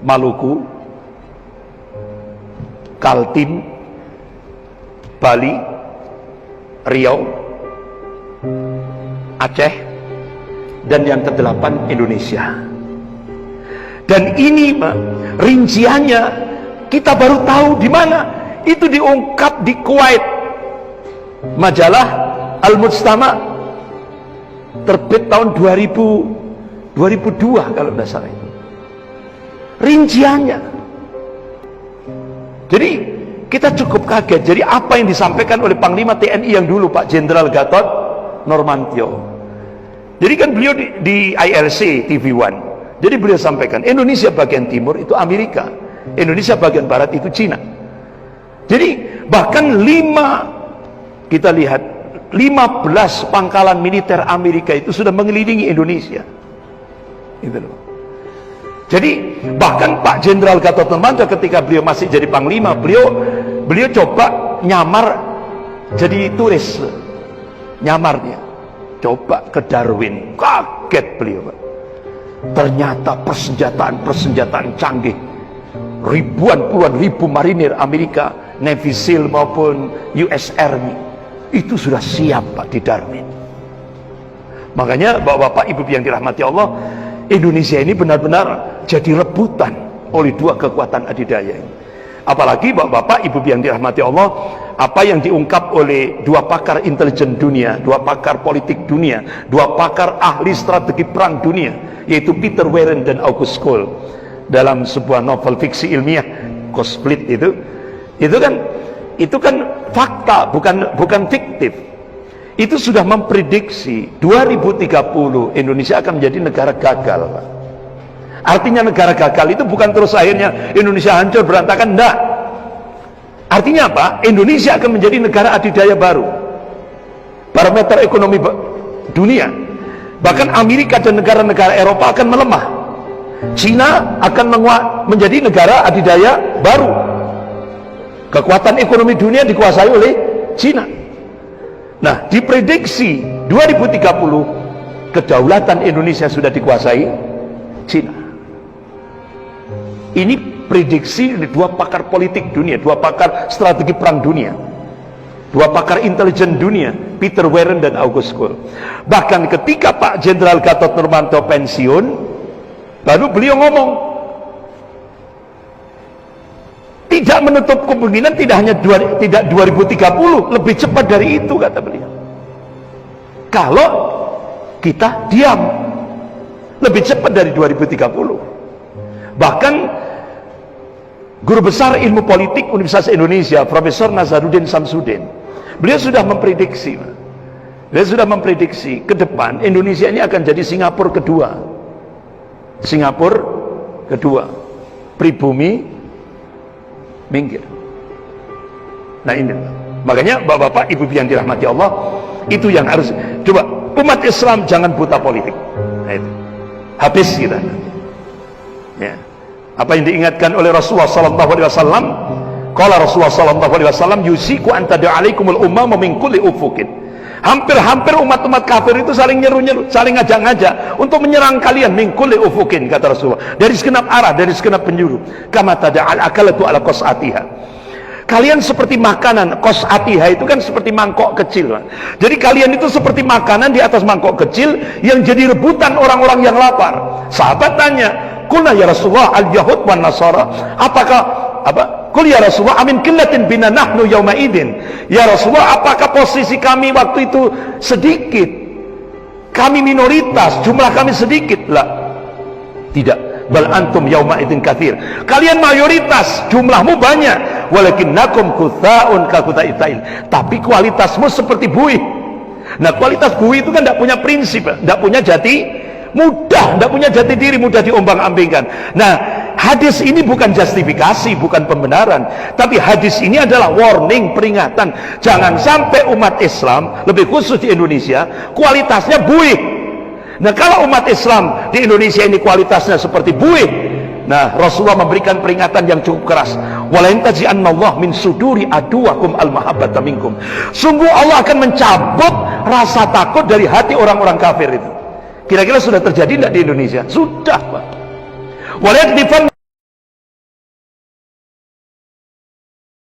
Maluku, Kaltim, Bali, Riau, Aceh, dan yang ke-8 Indonesia. Dan ini rinciannya kita baru tahu di mana. Itu diungkap di Kuwait. Majalah Al-Mujtama terbit tahun 2002 kalau tidak salah itu. Rinciannya. Jadi kita cukup kaget. Jadi apa yang disampaikan oleh Panglima TNI yang dulu, Pak Jenderal Gatot Nurmantio. Jadi kan beliau di IRC TV One. Jadi beliau sampaikan Indonesia bagian timur itu Amerika, Indonesia bagian barat itu Cina. Jadi bahkan kita lihat 15 pangkalan militer Amerika itu sudah mengelilingi Indonesia. Itu loh. Jadi bahkan Pak Jenderal Gatot Nurmantio ketika beliau masih jadi panglima, beliau coba nyamar jadi turis. Nyamarnya coba ke Darwin. Kaget beliau, Pak. Ternyata persenjataan canggih. Puluhan ribu marinir Amerika, Navy SEAL maupun US Army itu sudah siap, Pak, di Darwin. Makanya Bapak-bapak, Ibu yang dirahmati Allah, Indonesia ini benar-benar jadi rebutan oleh dua kekuatan adidaya ini. Apalagi Bapak-bapak, Ibu yang dirahmati Allah, apa yang diungkap oleh dua pakar intelijen dunia, dua pakar politik dunia, dua pakar ahli strategi perang dunia, yaitu Peter Warren dan August Cole, dalam sebuah novel fiksi ilmiah Cossplit itu kan fakta, bukan fiktif. Itu sudah memprediksi 2030 Indonesia akan menjadi negara gagal, Pak. Artinya negara gagal itu bukan terus akhirnya Indonesia hancur berantakan, enggak. Artinya apa? Indonesia akan menjadi negara adidaya baru, parameter ekonomi dunia. Bahkan Amerika dan negara-negara Eropa akan melemah. Cina akan menjadi negara adidaya baru. Kekuatan ekonomi dunia dikuasai oleh Cina. Nah, diprediksi 2030 kedaulatan Indonesia sudah dikuasai Cina. Ini prediksi dari dua pakar politik dunia, dua pakar strategi perang dunia, dua pakar intelijen dunia, Peter Warren dan August Cole. Bahkan ketika Pak Jenderal Gatot Nurmantio pensiun, baru beliau ngomong, tidak menutup kemungkinan tidak 2030, lebih cepat dari itu, kata beliau. Kalau kita diam, lebih cepat dari 2030. Bahkan guru besar ilmu politik Universitas Indonesia, Profesor Nazaruddin Samsudin, beliau sudah memprediksi, ke depan Indonesia ini akan jadi Singapura kedua, pribumi minggir. Nah ini, makanya Bapak-bapak, Ibu yang dirahmati Allah, itu yang harus coba umat Islam jangan buta politik. Nah itu habis kita. Ya. Apa yang diingatkan oleh Rasulullah sallallahu alaihi wasallam, qala Rasulullah sallallahu alaihi wasallam, yusiku an tad'alaikumul ummah min kulli ufuqin. Hampir-hampir umat-umat kafir itu saling nyeru-nyeru, saling ngajak-ngajak untuk menyerang kalian min kulli ufuqin, kata Rasulullah, dari segenap arah, dari segenap penjuru. Kama tad'al akalatu ala qas'atiha. Kalian seperti makanan, qas'atiha itu kan seperti mangkok kecil. Jadi kalian itu seperti makanan di atas mangkok kecil yang jadi rebutan orang-orang yang lapar. Sahabat tanya, "Qulna ya Rasulullah al-yahud wan nasara." Qul ya Rasulullah amin qillatin bina nahnu yauma idin. Ya Rasulullah, apakah posisi kami waktu itu sedikit? Kami minoritas, jumlah kami sedikit. Lah. Tidak. Bal antum yauma idin katsir. Kalian mayoritas, jumlahmu banyak. Walakinnakum kutsa'un ka kutsa'il. Tapi kualitasmu seperti buih. Nah, kualitas buih itu kan tidak punya prinsip, tidak punya jati, tidak punya jati diri, mudah diombang-ambingkan. Nah, hadis ini bukan justifikasi, bukan pembenaran, tapi hadis ini adalah warning, peringatan. Jangan sampai umat Islam, lebih khusus di Indonesia, kualitasnya buih. Nah, kalau umat Islam di Indonesia ini kualitasnya seperti buih, nah, Rasulullah memberikan peringatan yang cukup keras. Walain taji'annallah min suduri aduwakum al-mahabbata minkum. Sungguh Allah akan mencabut rasa takut dari hati orang-orang kafir itu. Kira-kira sudah terjadi tidak di Indonesia? Sudah, Pak. Walain